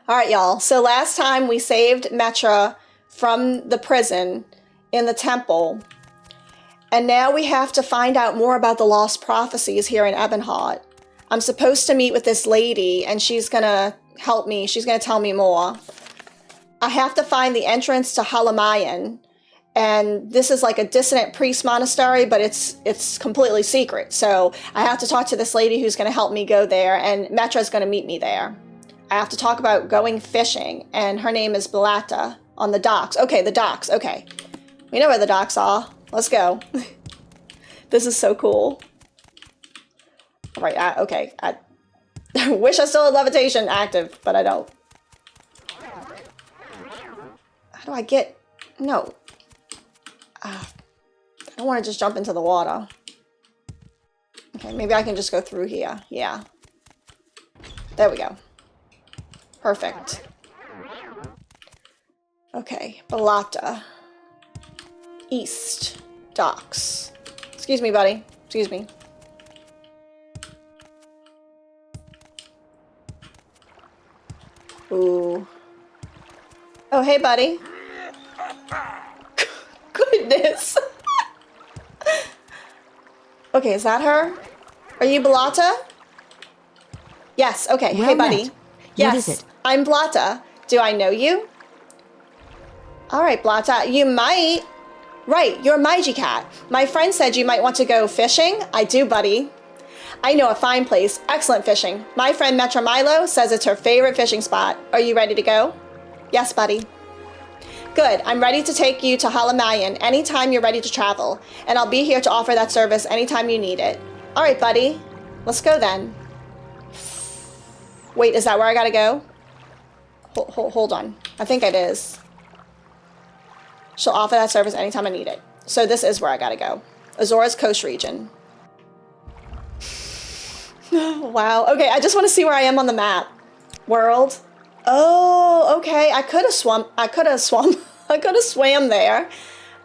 All right, y'all. So last time we saved Metra from the prison in the temple. And now we have to find out more about the lost prophecies here in Ebonheart. I'm supposed to meet with this lady and she's gonna help me. She's gonna tell me more. I have to find the entrance to Halamayan. And this is like a dissonant priest monastery, but it's completely secret. So I have to talk to this lady who's gonna help me go there, and Metra's gonna meet me there. I have to talk about going fishing, and her name is Blata on the docks. Okay, the docks, okay. We know where the docks are. Let's go. This is so cool. All right, okay. I wish I still had levitation active, but I don't. How do I get... No. I don't want to just jump into the water. Okay, maybe I can just go through here. Yeah. There we go. Perfect. Okay, Balata. East. Docks. Excuse me, buddy. Excuse me. Ooh. Oh, hey, buddy. Goodness. Okay, is that her? Are you Balata? Yes, okay. Well hey, buddy. met. Yes, What is it? I'm Blata. Do I know you? All right, Blata. You might. Right, you're Maiji Cat. My friend said you might want to go fishing. I do, buddy. I know a fine place. Excellent fishing. My friend Metra Milo says it's her favorite fishing spot. Are you ready to go? Yes, buddy. Good. I'm ready to take you to Halamayan anytime you're ready to travel, and I'll be here to offer that service anytime you need it. All right, buddy. Let's go then. Wait, is that where I gotta go? Hold on. I think it is. She'll offer that service anytime I need it. So this is where I gotta go. Azora's Coast region. Wow. Okay, I just want to see where I am on the map. World. Oh, okay. I could have swum. I could have swam there.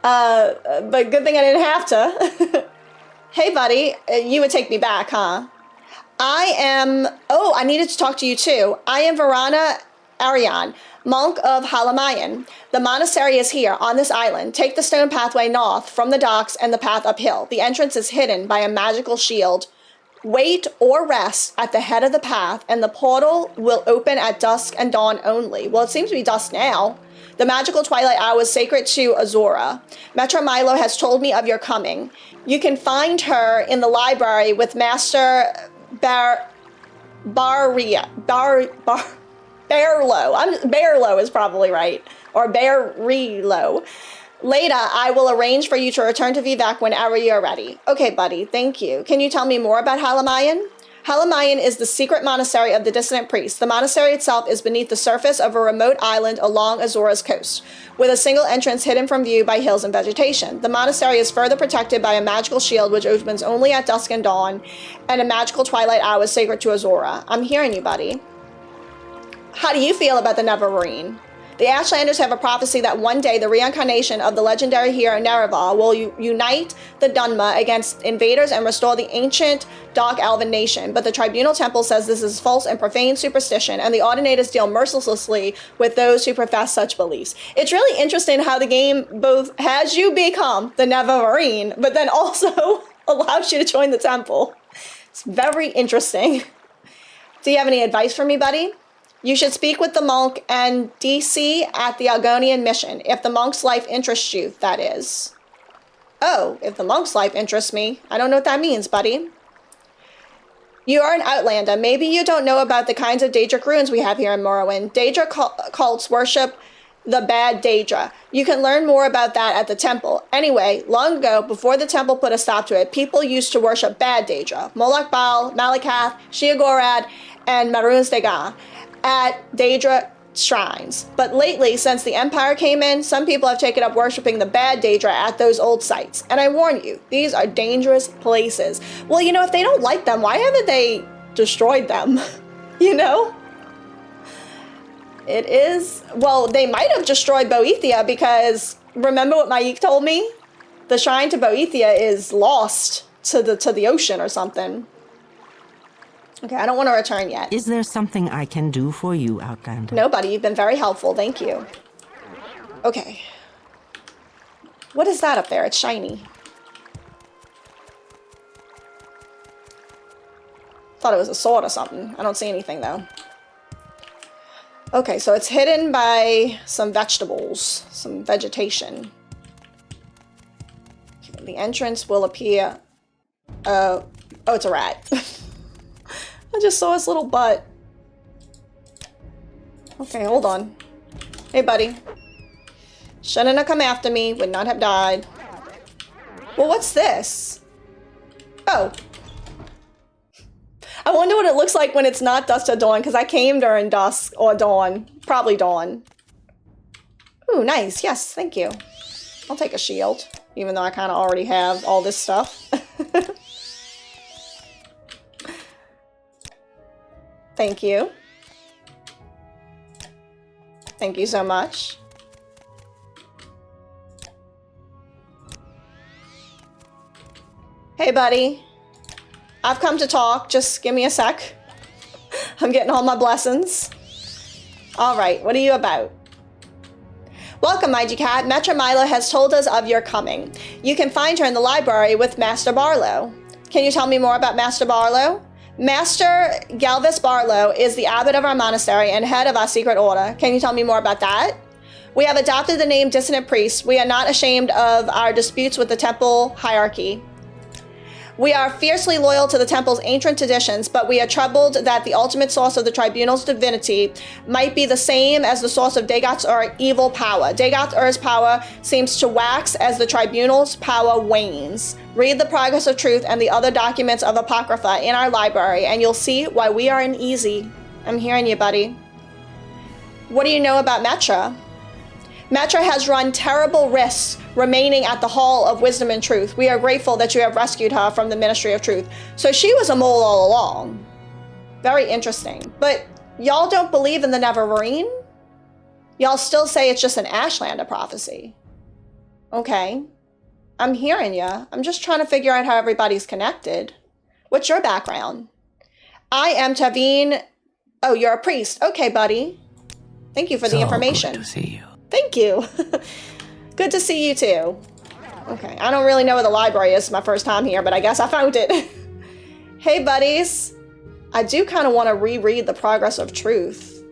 But good thing I didn't have to. Hey, buddy. You would take me back, huh? I needed to talk to you too. I am Varana Arian, monk of Halamayan. The monastery is here on this island. Take the stone pathway north from the docks and the path uphill. The entrance is hidden by a magical shield. Wait or rest at the head of the path and the portal will open at dusk and dawn only. Well, it seems to be dusk now. The magical twilight hour is sacred to Azora. Metra Milo has told me of your coming. You can find her in the library with Master Barlow. Barlow is probably right. Or Barilo. Later, I will arrange for you to return to Vivek whenever you're ready. Okay, buddy, thank you. Can you tell me more about Halamayan? Halamayan is the secret monastery of the Dissonant Priests. The monastery itself is beneath the surface of a remote island along Azora's coast, with a single entrance hidden from view by hills and vegetation. The monastery is further protected by a magical shield which opens only at dusk and dawn, and a magical twilight hour sacred to Azora. I'm hearing you, buddy. How do you feel about the Nerevarine? The Ashlanders have a prophecy that one day the reincarnation of the legendary hero Nerevar will unite the Dunma against invaders and restore the ancient Dark Elven nation. But the Tribunal Temple says this is false and profane superstition, and the Ordinators deal mercilessly with those who profess such beliefs. It's really interesting how the game both has you become the Nerevarine, but then also allows you to join the temple. It's very interesting. Do you have any advice for me, buddy? You should speak with the monk and DC at the Argonian mission, if the monk's life interests you, that is. Oh, if the monk's life interests me. I don't know what that means, buddy. You are an outlander. Maybe you don't know about the kinds of Daedric ruins we have here in Morrowind. Daedra cults worship the bad Daedra. You can learn more about that at the temple. Anyway, long ago, before the temple put a stop to it, people used to worship bad Daedra. Moloch Baal, Malakath, Sheogorath, and Marun's Dagon at Daedra shrines. But lately, since the Empire came in, some people have taken up worshipping the bad Daedra at those old sites. And I warn you, these are dangerous places. Well, you know, if they don't like them, why haven't they destroyed them? You know? It is... Well, they might have destroyed Boethia because... Remember what Maik told me? The shrine to Boethia is lost to the ocean or something. Okay, I don't want to return yet. Is there something I can do for you, Outlander? No, buddy, you've been very helpful. Thank you. Okay. What is that up there? It's shiny. Thought it was a sword or something. I don't see anything, though. Okay, so it's hidden by some vegetables, some vegetation. The entrance will appear... oh, it's a rat. I just saw his little butt. Okay, hold on. Hey, buddy. Shouldn't have come after me. Would not have died. Well, what's this? Oh. I wonder what it looks like when it's not dusk or dawn, because I came during dusk or dawn. Probably dawn. Ooh, nice. Yes, thank you. I'll take a shield, even though I kind of already have all this stuff. Thank you. Thank you so much. Hey, buddy. I've come to talk. Just give me a sec. I'm getting all my blessings. All right, what are you about? Welcome, my cat. Metra Milo has told us of your coming. You can find her in the library with Master Barlow. Can you tell me more about Master Barlow? Master Galvis Barlow is the abbot of our monastery and head of our secret order. Can you tell me more about that? We have adopted the name Dissonant Priest. We are not ashamed of our disputes with the temple hierarchy. We are fiercely loyal to the temple's ancient traditions, but we are troubled that the ultimate source of the tribunal's divinity might be the same as the source of Dagoth-Ur's evil power. Dagoth-Ur's power seems to wax as the tribunal's power wanes. Read the Progress of Truth and the other documents of Apocrypha in our library, and you'll see why we are uneasy. I'm hearing you, buddy. What do you know about Metra? Metra has run terrible risks remaining at the Hall of Wisdom and Truth. We are grateful that you have rescued her from the Ministry of Truth. So she was a mole all along. Very interesting. But y'all don't believe in the Nerevarine? Y'all still say it's just an Ashlander prophecy. Okay. I'm hearing ya. I'm just trying to figure out how everybody's connected. What's your background? I am Taveen. Oh, you're a priest. Okay, buddy. Thank you for the information. Good to see you. Thank you. Good to see you too. Okay, I don't really know where the library is. It's my first time here, but I guess I found it. Hey, buddies. I do kind of want to reread the Progress of Truth.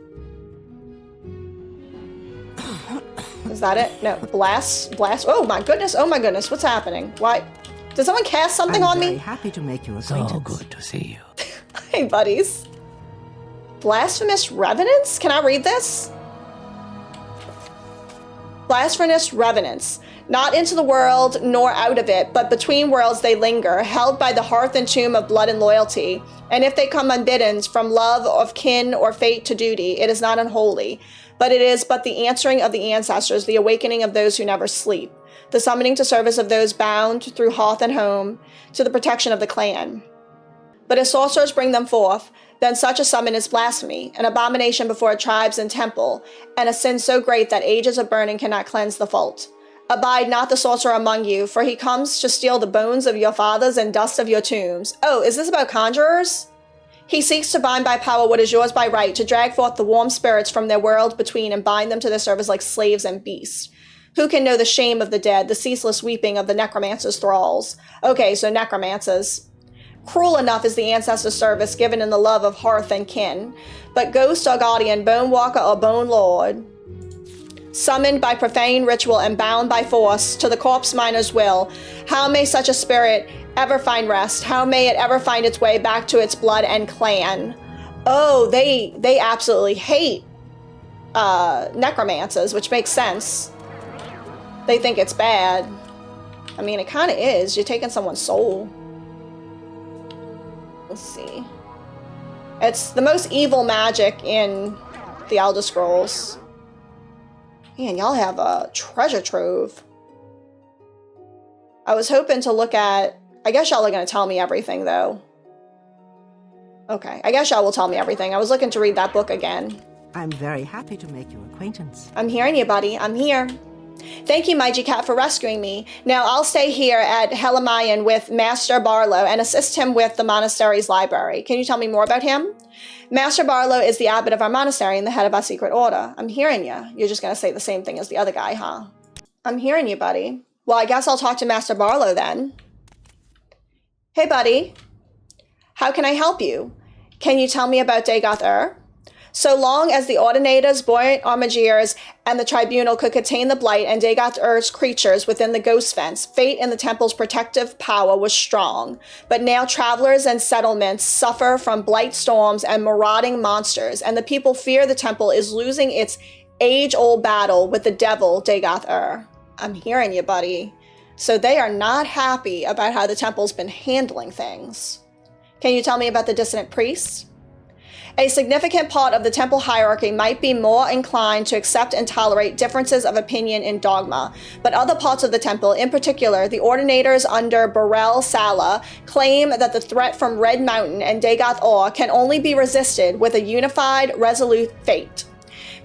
Is that it? No, blast. Oh my goodness. What's happening? Why? Did someone cast something on me? I'm very happy to make your acquaintance. So good to see you. Hey, buddies. Blasphemous Revenants? Can I read this? Blasphemous revenants, not into the world nor out of it, but between worlds they linger, held by the hearth and tomb of blood and loyalty. And if they come unbidden from love of kin or fate to duty, it is not unholy, but it is but the answering of the ancestors, the awakening of those who never sleep, the summoning to service of those bound through hearth and home to the protection of the clan. But if sorcerers bring them forth, then such a summon is blasphemy, an abomination before tribes and temple, and a sin so great that ages of burning cannot cleanse the fault. Abide not the sorcerer among you, for he comes to steal the bones of your fathers and dust of your tombs. Oh, is this about conjurers? He seeks to bind by power what is yours by right, to drag forth the warm spirits from their world between and bind them to their service like slaves and beasts. Who can know the shame of the dead, the ceaseless weeping of the necromancer's thralls? Okay, so necromancers. Cruel enough is the ancestor service given in the love of hearth and kin, but ghost or guardian, bone walker or bone lord, summoned by profane ritual and bound by force to the corpse miner's will, how may such a spirit ever find rest? How may it ever find its way back to its blood and clan? Oh, they absolutely hate necromancers, which makes sense. They think it's bad. I mean, it kind of is. You're taking someone's soul. Let's see. It's the most evil magic in the Elder Scrolls. Man, y'all have a treasure trove. I was hoping to look at... I guess y'all are going to tell me everything, though. Okay, I guess y'all will tell me everything. I was looking to read that book again. I'm very happy to make your acquaintance. I'm hearing you, buddy. I'm here. Thank you, Myji Cat, for rescuing me. Now I'll stay here at Helamayan with Master Barlow and assist him with the monastery's library. Can you tell me more about him? Master Barlow is the abbot of our monastery and the head of our secret order. I'm hearing you. You're just going to say the same thing as the other guy, huh? I'm hearing you, buddy. Well, I guess I'll talk to Master Barlow then. Hey, buddy. How can I help you? Can you tell me about Dagoth-Ur? So long as the Ordinators, Buoyant Armigeers, and the Tribunal could contain the Blight and Dagoth-Ur's creatures within the Ghost Fence, fate in the temple's protective power was strong. But now travelers and settlements suffer from Blight storms and marauding monsters, and the people fear the temple is losing its age-old battle with the devil Dagoth-Ur. I'm hearing you, buddy. So they are not happy about how the temple's been handling things. Can you tell me about the dissonant priests? A significant part of the temple hierarchy might be more inclined to accept and tolerate differences of opinion in dogma, but other parts of the temple, in particular the Ordinators under Burrell Sala, claim that the threat from Red Mountain and Dagoth-Ur can only be resisted with a unified, resolute fate.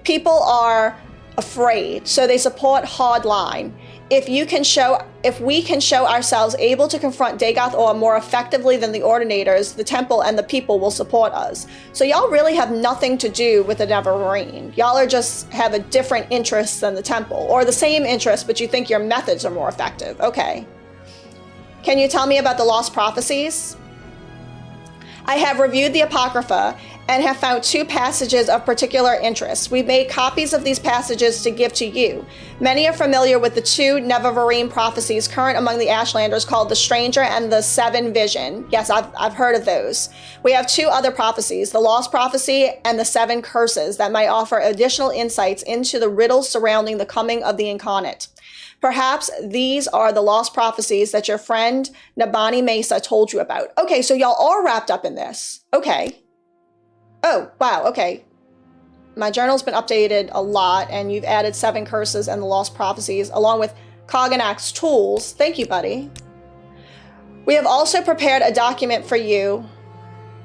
People are afraid, so they support hardline. If we can show ourselves able to confront Dagoth-Ur more effectively than the Ordinators, the temple and the people will support us. So y'all really have nothing to do with the Nerevarine. Y'all are just have a different interest than the temple, or the same interest, but you think your methods are more effective. Okay. Can you tell me about the lost prophecies? I have reviewed the Apocrypha and have found 2 passages of particular interest. We made copies of these passages to give to you. Many are familiar with the 2 Nerevarine prophecies current among the Ashlanders called the Stranger and the 7 Vision. Yes, I've heard of those. We have 2 other prophecies, the Lost Prophecy and the 7 Curses, that might offer additional insights into the riddles surrounding the coming of the Incarnate. Perhaps these are the lost prophecies that your friend Nabani Mesa told you about. Okay, so y'all are wrapped up in this. Okay. Oh, wow, okay. My journal's been updated a lot, and you've added 7 curses and the lost prophecies, along with Kagrenac's tools. Thank you, buddy. We have also prepared a document for you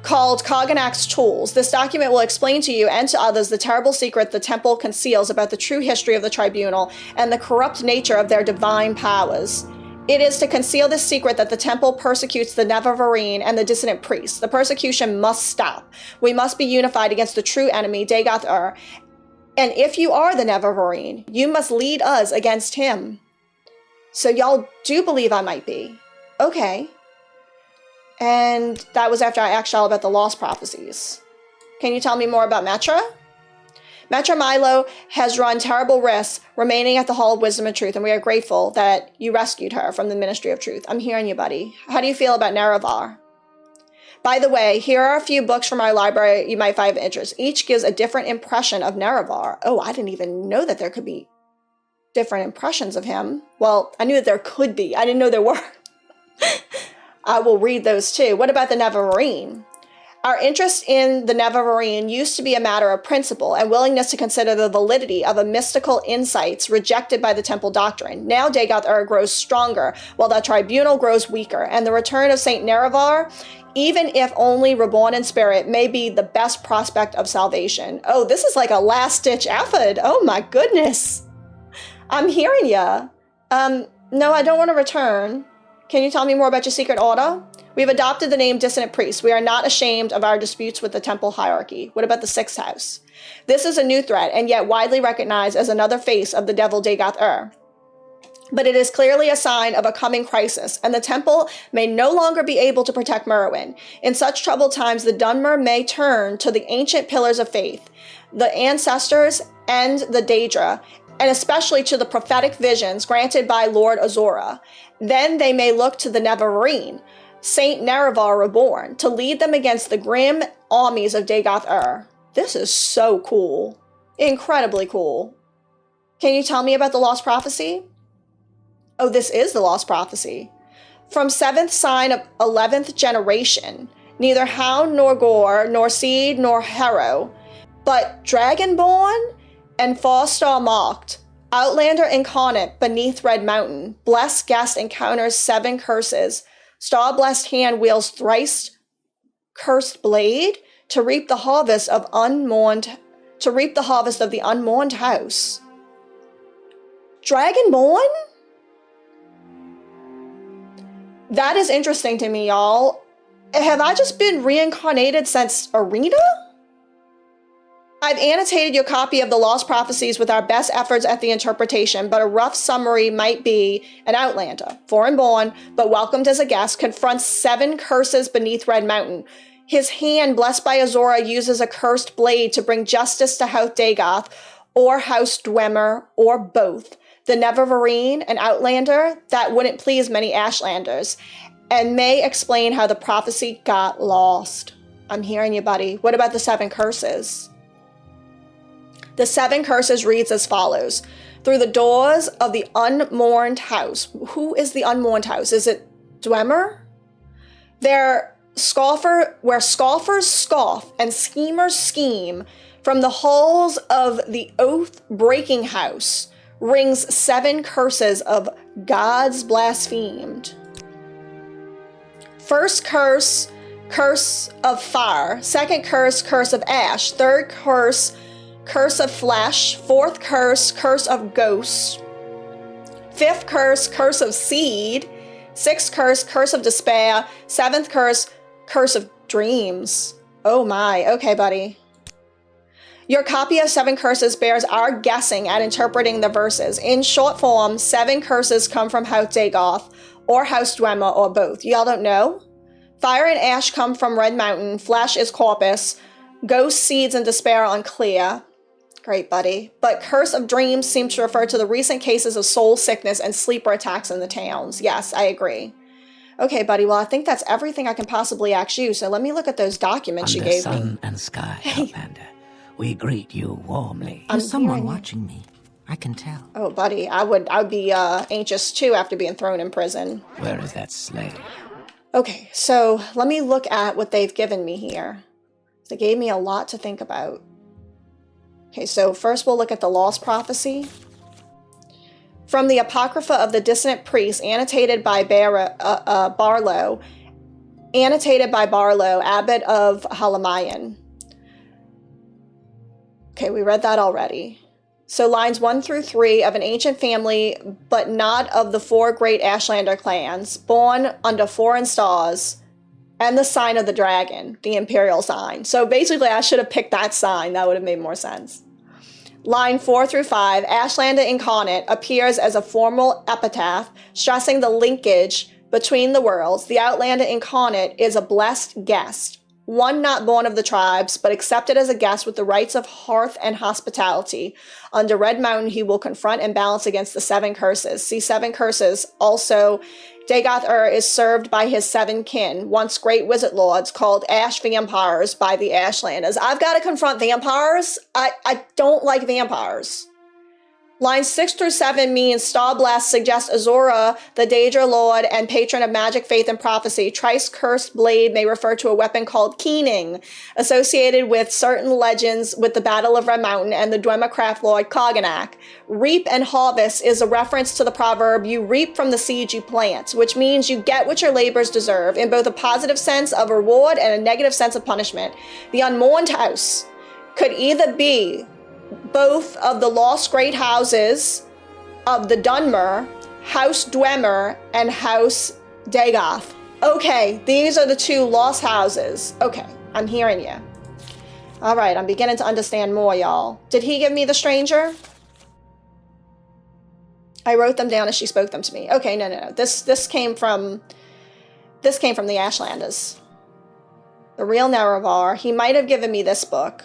called Kagrenac's Tools. This document will explain to you and to others the terrible secret the temple conceals about the true history of the tribunal and the corrupt nature of their divine powers. It is to conceal this secret that the temple persecutes the Nerevarine and the dissonant priests. The persecution must stop. We must be unified against the true enemy, Dagoth-Ur. And if you are the Nerevarine, you must lead us against him. So y'all do believe I might be. Okay. And that was after I asked y'all about the lost prophecies. Can you tell me more about Metra? Metra Milo has run terrible risks remaining at the Hall of Wisdom and Truth, and we are grateful that you rescued her from the Ministry of Truth. I'm hearing you, buddy. How do you feel about Nerevar? By the way, here are a few books from our library you might find of interest. Each gives a different impression of Nerevar. Oh, I didn't even know that there could be different impressions of him. Well, I knew that there could be. I didn't know there were. I will read those too. What about the Nerevarine? Our interest in the Nerevarine used to be a matter of principle and willingness to consider the validity of a mystical insights rejected by the temple doctrine. Now Dagoth-Ur grows stronger, while the tribunal grows weaker, and the return of Saint Nerevar, even if only reborn in spirit, may be the best prospect of salvation. Oh, this is like a last-ditch effort. Oh my goodness. I'm hearing ya. No, I don't want to return. Can you tell me more about your secret order? We've adopted the name Dissonant Priest. We are not ashamed of our disputes with the temple hierarchy. What about the 6th house? This is a new threat, and yet widely recognized as another face of the devil Dagoth-Ur. But it is clearly a sign of a coming crisis, and the temple may no longer be able to protect Morrowind. In such troubled times, the Dunmer may turn to the ancient pillars of faith, the ancestors and the Daedra, and especially to the prophetic visions granted by Lord Azora. Then they may look to the Nerevarine, Saint Nerevar reborn, to lead them against the grim armies of Dagoth-Ur. This is so cool. Incredibly cool. Can you tell me about the Lost Prophecy? Oh, this is the Lost Prophecy. From 7th sign of 11th generation, neither hound nor gore, nor seed nor harrow, but dragonborn and far-star marked, outlander incarnate beneath Red Mountain, blessed guest encounters 7 curses, star-blessed hand wields thrice cursed blade to reap the harvest of the unmourned house. Dragonborn? That is interesting to me, y'all. Have I just been reincarnated since Arena? I've annotated your copy of the Lost Prophecies with our best efforts at the interpretation, but a rough summary might be: an outlander, foreign-born, but welcomed as a guest, confronts 7 curses beneath Red Mountain. His hand, blessed by Azora, uses a cursed blade to bring justice to House Dagoth, or House Dwemer, or both. The Nerevarine, an outlander, that wouldn't please many Ashlanders, and may explain how the prophecy got lost. I'm hearing you, buddy. What about the 7 curses? The 7 curses reads as follows. Through the doors of the unmourned house. Who is the unmourned house? Is it Dwemer? Where scoffers scoff and schemers scheme, from the halls of the oath-breaking house rings 7 curses of gods blasphemed. First curse, curse of fire. Second curse, curse of ash. Third curse, curse of flesh. Fourth curse, curse of ghosts. Fifth curse, curse of seed. Sixth curse, curse of despair. Seventh curse, curse of dreams. Oh my, okay, buddy. Your copy of 7 curses bears our guessing at interpreting the verses. In short form, 7 curses come from House Dagoth, or House Dwemer, or both. Y'all don't know? Fire and ash come from Red Mountain. Flesh is Corpus. Ghost, seeds, and despair unclear. Great, buddy. But curse of dreams seems to refer to the recent cases of soul sickness and sleeper attacks in the towns. Yes, I agree. Okay, buddy, well, I think that's everything I can possibly ask you, so let me look at those documents you gave me. Under sun and sky, Outlander, we greet you warmly. There's someone watching me. I can tell. Oh, buddy, I would be anxious too after being thrown in prison. Where is that slave? Okay, so let me look at what they've given me here. They gave me a lot to think about. Okay, so first we'll look at the Lost Prophecy. From the Apocrypha of the Dissonant Priests, annotated by Barlow, abbot of Halamayan. Okay, we read that already. So lines 1 through 3 of an ancient family, but not of the 4 great Ashlander clans, born under foreign stars, and the sign of the dragon, the imperial sign. So basically, I should have picked that sign. That would have made more sense. Line 4 through 5, Ashlander Incarnate appears as a formal epitaph, stressing the linkage between the worlds. The Outlander Incarnate is a blessed guest, one not born of the tribes, but accepted as a guest with the rights of hearth and hospitality. Under Red Mountain, he will confront and balance against the 7 curses. See 7 curses. Also, Dagoth is served by his 7 kin, once great wizard lords, called Ash Vampires by the Ashlanders. I've got to confront vampires. I don't like vampires. Lines 6 through 7 means Starblast suggests Azora, the Daedra Lord and patron of magic, faith, and prophecy. Trice cursed blade may refer to a weapon called Keening, associated with certain legends with the Battle of Red Mountain and the Dwemer craft lord Kagrenac. Reap and harvest is a reference to the proverb, you reap from the seeds you plant, which means you get what your labors deserve, in both a positive sense of reward and a negative sense of punishment. The Unmourned House could either be both of the lost great houses of the Dunmer, House Dwemer, and House Dagoth. Okay, these are the 2 lost houses. Okay, I'm hearing you. All right, I'm beginning to understand more, y'all. Did he give me the stranger? I wrote them down as she spoke them to me. Okay, no. This came from the Ashlanders. The real Nerevar. He might have given me this book.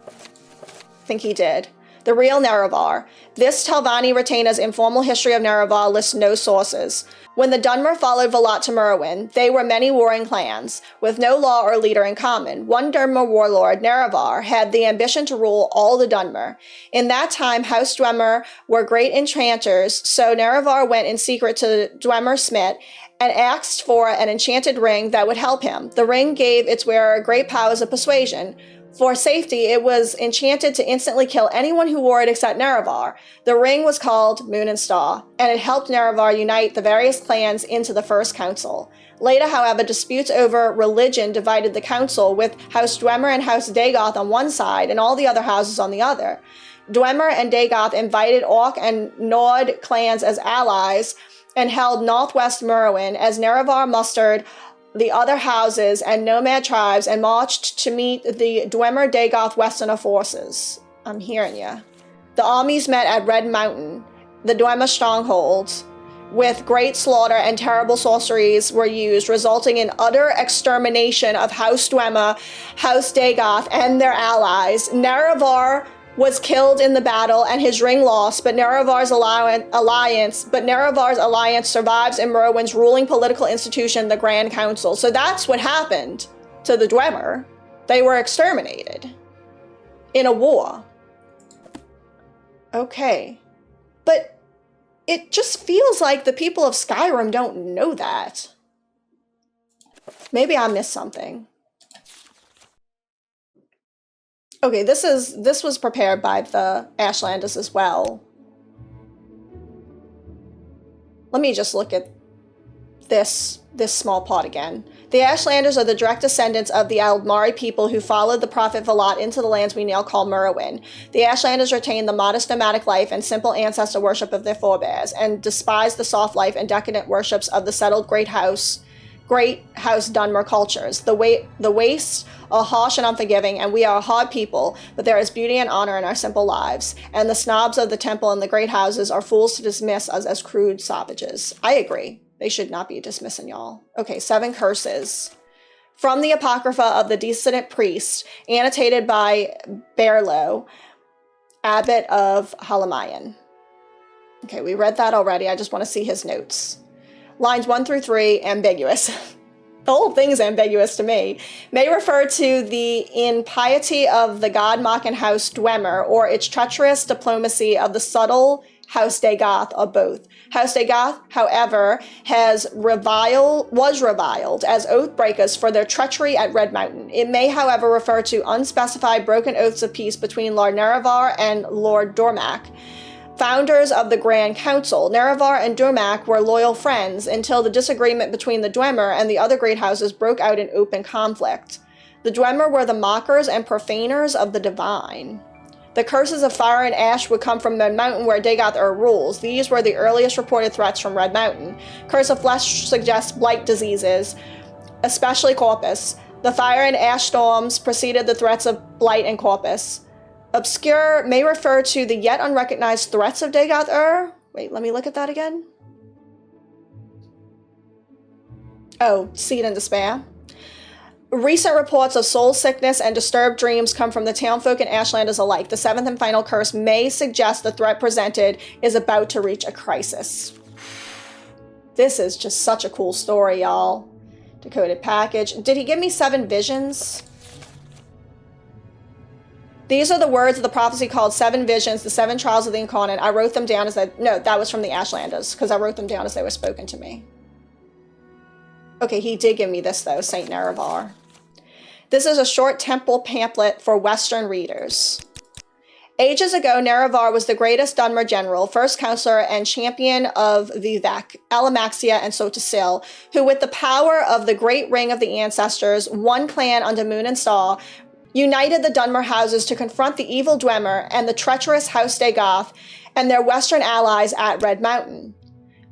I think he did. The real Nerevar. This Telvanni retainer's informal history of Nerevar lists no sources. When the Dunmer followed Volat to Morrowind, they were many warring clans, with no law or leader in common. One Dunmer warlord, Nerevar, had the ambition to rule all the Dunmer. In that time, House Dwemer were great enchanters, so Nerevar went in secret to Dwemer Smith and asked for an enchanted ring that would help him. The ring gave its wearer great powers of persuasion. For safety, it was enchanted to instantly kill anyone who wore it except Nerevar. The ring was called Moon and Star, and it helped Nerevar unite the various clans into the First Council. Later, however, disputes over religion divided the council, with House Dwemer and House Dagoth on one side and all the other houses on the other. Dwemer and Dagoth invited Orc and Nord clans as allies and held northwest Morrowind as Nerevar mustered the other houses and nomad tribes and marched to meet the Dwemer Dagoth Westerner forces. I'm hearing ya. The armies met at Red Mountain, the Dwemer stronghold, with great slaughter and terrible sorceries were used, resulting in utter extermination of House Dwemer, House Dagoth, and their allies. Nerevar was killed in the battle and his ring lost, but Nerevar's alliance survives in Morrowind's ruling political institution, the Grand Council. So that's what happened to the Dwemer. They were exterminated in a war. Okay. But it just feels like the people of Skyrim don't know that. Maybe I missed something. Okay, this was prepared by the Ashlanders as well. Let me just look at this small part again. The Ashlanders are the direct descendants of the Aldmari people who followed the prophet Vlad into the lands we now call Morrowind. The Ashlanders retained the modest nomadic life and simple ancestor worship of their forebears, and despised the soft life and decadent worships of the settled Great House Dunmer cultures. The wastes are harsh and unforgiving, and we are a hard people, but there is beauty and honor in our simple lives. And the snobs of the temple and the great houses are fools to dismiss us as crude savages. I agree. They should not be dismissing y'all. Okay, 7 curses. From the Apocrypha of the Dissident Priest, annotated by Berlo, Abbot of Halamayan. Okay, we read that already. I just want to see his notes. Lines 1 through 3, ambiguous. The whole thing is ambiguous to me. May refer to the impiety of the god-mocking House Dwemer, or its treacherous diplomacy of the subtle House Dagoth, or both. House Dagoth, however, was reviled as oath-breakers for their treachery at Red Mountain. It may, however, refer to unspecified broken oaths of peace between Lord Nerevar and Lord Dormak, founders of the Grand Council. Nerevar and Dormak were loyal friends until the disagreement between the Dwemer and the other great houses broke out in open conflict. The Dwemer were the mockers and profaners of the divine. The curses of fire and ash would come from Red Mountain, where Dagoth rules. These were the earliest reported threats from Red Mountain. Curse of flesh suggests blight diseases, especially corpus. The fire and ash storms preceded the threats of blight and corpus. Obscure may refer to the yet unrecognized threats of Dagoth. Wait, let me look at that again. Oh, seed and despair. Recent reports of soul sickness and disturbed dreams come from the townfolk and Ashlanders alike. The 7th and final curse may suggest the threat presented is about to reach a crisis. This is just such a cool story, y'all. Decoded package. Did he give me 7 visions? These are the words of the prophecy called 7 visions, the 7 trials of the incarnate. I wrote them down no, that was from the Ashlanders, because I wrote them down as they were spoken to me. Okay, he did give me this, though, Saint Nerevar. This is a short temple pamphlet for Western readers. Ages ago, Nerevar was the greatest Dunmer general, first counselor, and champion of Vivek, Alamaxia, and Sotasil, who, with the power of the great ring of the ancestors, one clan under Moon and Star, united the Dunmer houses to confront the evil Dwemer and the treacherous House Dagoth and their western allies at Red Mountain.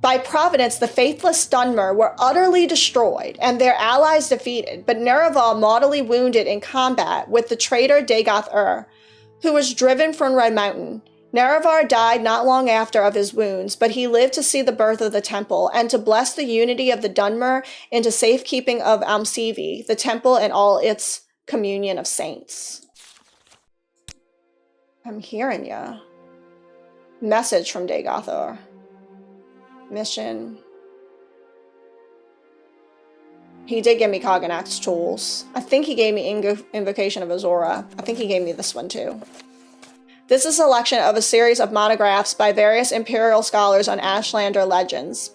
By providence, the faithless Dunmer were utterly destroyed and their allies defeated, but Nerevar mortally wounded in combat with the traitor Dagoth who was driven from Red Mountain. Nerevar died not long after of his wounds, but he lived to see the birth of the temple and to bless the unity of the Dunmer into safekeeping of Almsivi, the temple and all its communion of saints. I'm hearing ya. Message from Dagoth. Mission. He did give me Kagrenac's tools. I think he gave me Invocation of Azora. I think he gave me this one too. This is a selection of a series of monographs by various imperial scholars on Ashlander legends.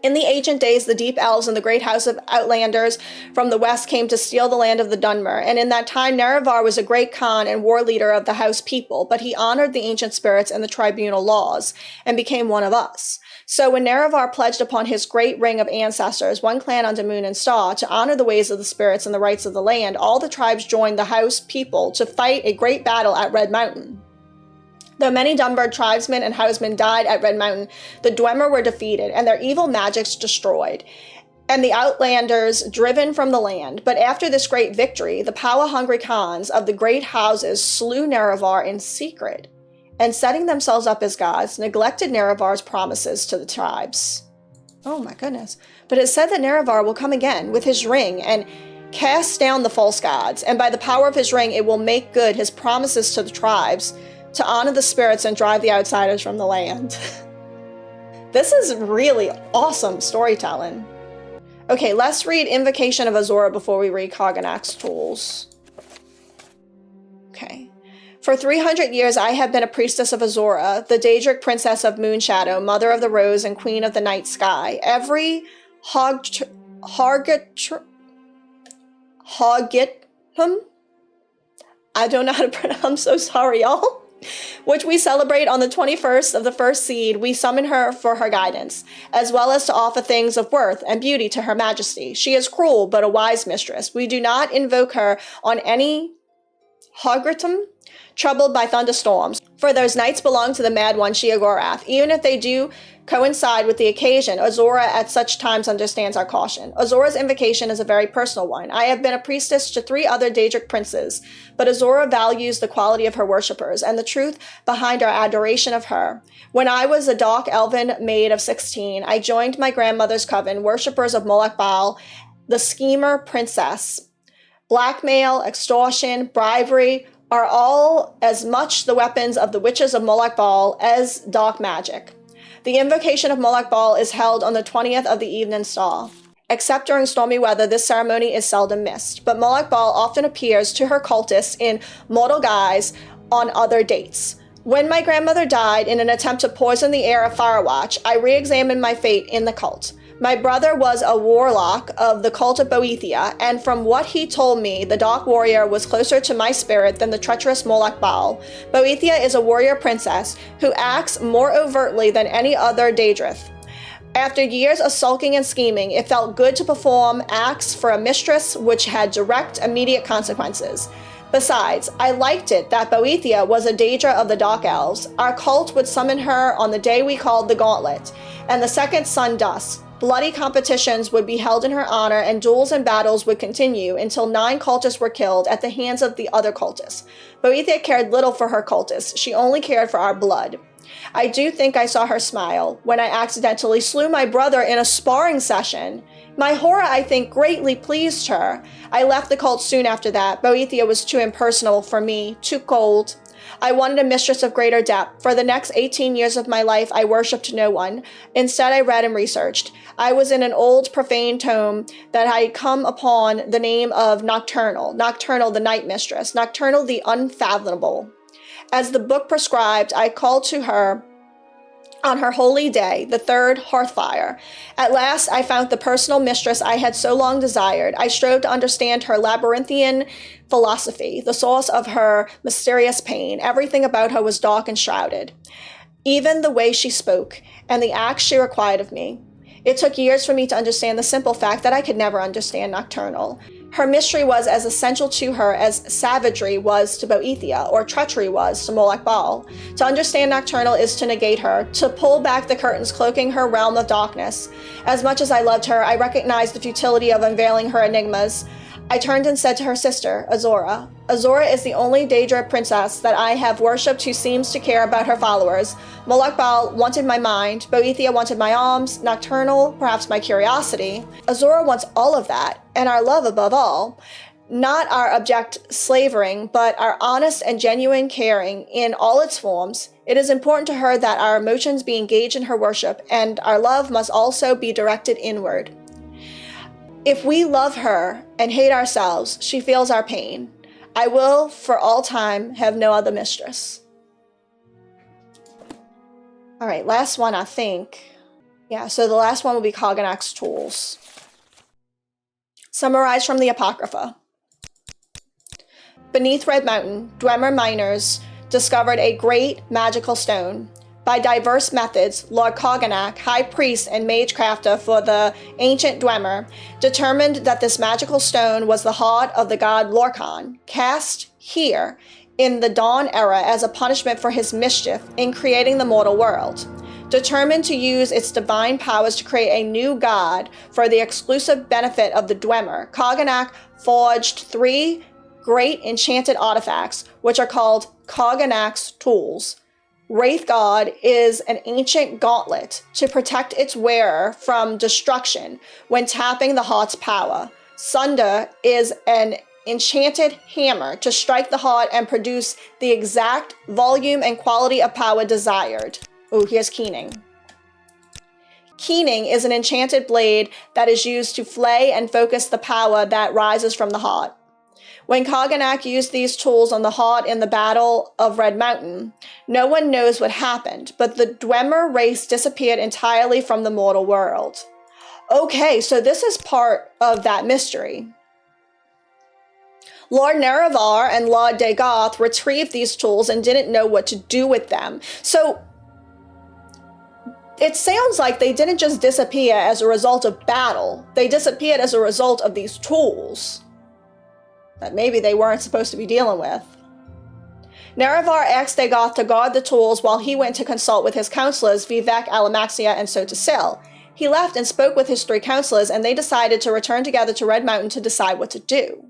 In the ancient days, the deep elves and the great house of outlanders from the west came to steal the land of the Dunmer, and in that time Nerevar was a great Khan and war leader of the house people, but he honored the ancient spirits and the tribunal laws, and became one of us. So when Nerevar pledged upon his great ring of ancestors, one clan under moon and star, to honor the ways of the spirits and the rights of the land, all the tribes joined the house people to fight a great battle at Red Mountain. Though many Dunbird tribesmen and housemen died at Red Mountain, the Dwemer were defeated and their evil magics destroyed, and the Outlanders driven from the land. But after this great victory, the power-hungry Khans of the great houses slew Nerevar in secret, and setting themselves up as gods, neglected Nerevar's promises to the tribes. Oh my goodness. But it said that Nerevar will come again with his ring and cast down the false gods, and by the power of his ring it will make good his promises to the tribes, to honor the spirits and drive the outsiders from the land. This is really awesome storytelling. Okay, let's read Invocation of Azora before we read Kagrenac's tools. Okay. For 300 years I have been a priestess of Azora, the Daedric princess of Moonshadow, mother of the rose and queen of the night sky. Every I don't know how to pronounce, I'm so sorry, y'all. Which we celebrate on the 21st of the first seed, we summon her for her guidance, as well as to offer things of worth and beauty to her majesty. She is cruel, but a wise mistress. We do not invoke her on any Hogritum troubled by thunderstorms, for those nights belong to the mad one Sheogorath. Even if they do coincide with the occasion, Azora at such times understands our caution. Azora's invocation is a very personal one. I have been a priestess to 3 other Daedric princes, but Azora values the quality of her worshippers and the truth behind our adoration of her. When I was a dark elven maid of 16, I joined my grandmother's coven, worshippers of Moloch Baal, the schemer princess. Blackmail, extortion, bribery are all as much the weapons of the witches of Moloch Baal as dark magic. The invocation of Moloch Baal is held on the 20th of the evening star. Except during stormy weather, this ceremony is seldom missed, but Moloch Baal often appears to her cultists in mortal guise on other dates. When my grandmother died in an attempt to poison the air of Firewatch, I re-examined my fate in the cult. My brother was a warlock of the cult of Boethia, and from what he told me, the Dark Warrior was closer to my spirit than the treacherous Moloch Baal. Boethia is a warrior princess who acts more overtly than any other Daedrith. After years of sulking and scheming, it felt good to perform acts for a mistress which had direct, immediate consequences. Besides, I liked it that Boethia was a Daedra of the Dark Elves. Our cult would summon her on the day we called the Gauntlet, and the second sun dusk. Bloody competitions would be held in her honor, and duels and battles would continue until 9 cultists were killed at the hands of the other cultists. Boethia cared little for her cultists. She only cared for our blood. I do think I saw her smile when I accidentally slew my brother in a sparring session. My horror, I think, greatly pleased her. I left the cult soon after that. Boethia was too impersonal for me, too cold. I wanted a mistress of greater depth. For the next 18 years of my life, I worshipped no one. Instead, I read and researched. I was in an old profane tome that I had come upon the name of Nocturnal. Nocturnal, the night mistress. Nocturnal, the unfathomable. As the book prescribed, I called to her on her holy day, the 3rd Hearthfire. At last, I found the personal mistress I had so long desired. I strove to understand her labyrinthian philosophy, the source of her mysterious pain. Everything about her was dark and shrouded, even the way she spoke and the acts she required of me. It took years for me to understand the simple fact that I could never understand Nocturnal. Her mystery was as essential to her as savagery was to Boethia, or treachery was to Moloch Baal. To understand Nocturnal is to negate her, to pull back the curtains cloaking her realm of darkness. As much as I loved her, I recognized the futility of unveiling her enigmas. I turned and said to her sister, Azora. Azora is the only Daedra princess that I have worshipped who seems to care about her followers. Moloch Baal wanted my mind, Boethia wanted my alms, Nocturnal, perhaps my curiosity. Azora wants all of that, and our love above all. Not our abject slavering, but our honest and genuine caring in all its forms. It is important to her that our emotions be engaged in her worship, and our love must also be directed inward. If we love her and hate ourselves, she feels our pain. I will, for all time, have no other mistress. All right, last one, I think. Yeah, so the last one will be Kagrenac's tools. Summarized from the Apocrypha. Beneath Red Mountain, Dwemer miners discovered a great magical stone. By diverse methods, Lord Kagrenac, high priest and mage crafter for the ancient Dwemer, determined that this magical stone was the heart of the god Lorkhan, cast here in the Dawn era as a punishment for his mischief in creating the mortal world. Determined to use its divine powers to create a new god for the exclusive benefit of the Dwemer, Kagrenac forged 3 great enchanted artifacts, which are called Kagrenac's tools. Wraith God is an ancient gauntlet to protect its wearer from destruction when tapping the heart's power. Sunder is an enchanted hammer to strike the heart and produce the exact volume and quality of power desired. Oh, here's Keening. Keening is an enchanted blade that is used to flay and focus the power that rises from the heart. When Kagrenac used these tools on the heart in the Battle of Red Mountain, no one knows what happened, but the Dwemer race disappeared entirely from the mortal world. Okay, so this is part of that mystery. Lord Nerevar and Lord Dagoth retrieved these tools and didn't know what to do with them. So it sounds like they didn't just disappear as a result of battle. They disappeared as a result of these tools that maybe they weren't supposed to be dealing with. Nerevar asked Dagoth to guard the tools while he went to consult with his counselors, Vivek, Alamaxia, and Sotasil. He left and spoke with his 3 counselors, and they decided to return together to Red Mountain to decide what to do.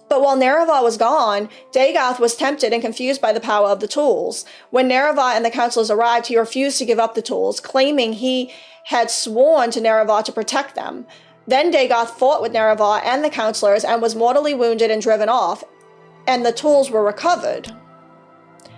But while Nerevar was gone, Dagoth was tempted and confused by the power of the tools. When Nerevar and the counselors arrived, he refused to give up the tools, claiming he had sworn to Nerevar to protect them. Then Dagoth fought with Nerevar and the counselors and was mortally wounded and driven off, and the tools were recovered.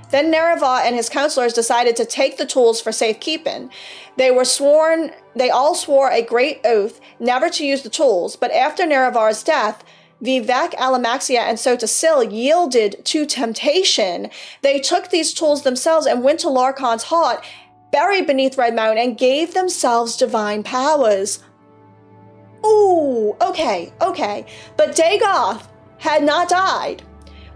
Then Nerevar and his counselors decided to take the tools for safekeeping. They all swore a great oath never to use the tools, but after Nerevar's death, Vivek, Alamaxia, and Sotasil yielded to temptation. They took these tools themselves and went to Lorkhan's heart, buried beneath Red Mountain, and gave themselves divine powers. Ooh, okay. But Dagoth had not died.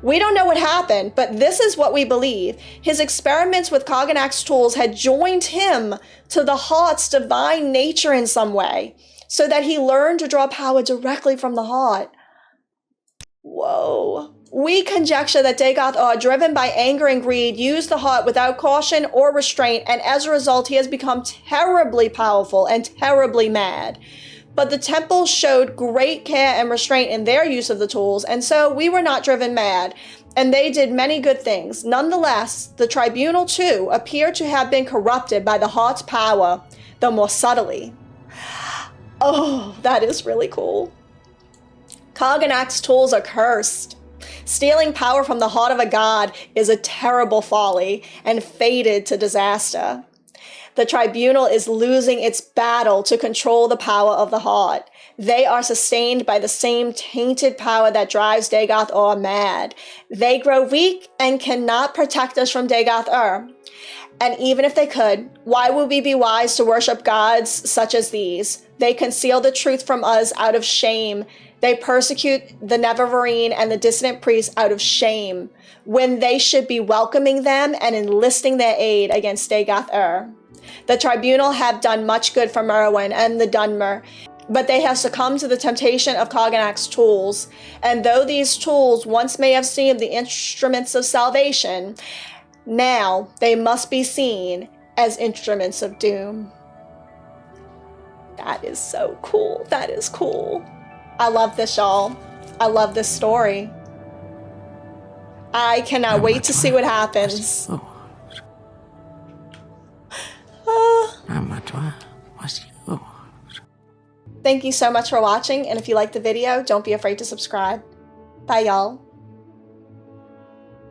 We don't know what happened, but this is what we believe. His experiments with Kagrenac's tools had joined him to the heart's divine nature in some way, so that he learned to draw power directly from the heart. Whoa. We conjecture that Dagoth, driven by anger and greed, used the heart without caution or restraint, and as a result, he has become terribly powerful and terribly mad. But the temple showed great care and restraint in their use of the tools, and so we were not driven mad, and they did many good things. Nonetheless, the tribunal too appeared to have been corrupted by the heart's power, though more subtly. Oh, that is really cool. Kagrenac's tools are cursed. Stealing power from the heart of a god is a terrible folly and fated to disaster. The tribunal is losing its battle to control the power of the heart. They are sustained by the same tainted power that drives Dagoth mad. They grow weak and cannot protect us from Dagoth And even if they could, why would we be wise to worship gods such as these? They conceal the truth from us out of shame. They persecute the Nerevarine and the dissident priests out of shame, when they should be welcoming them and enlisting their aid against Dagoth The tribunal have done much good for Morrowind and the Dunmer, but they have succumbed to the temptation of Kagrenac's tools. And though these tools once may have seemed the instruments of salvation, now they must be seen as instruments of doom. That is so cool. That is cool. I love this, y'all. I love this story. I cannot wait to see what happens. Thank you so much for watching, and if you liked the video, don't be afraid to subscribe. Bye, y'all.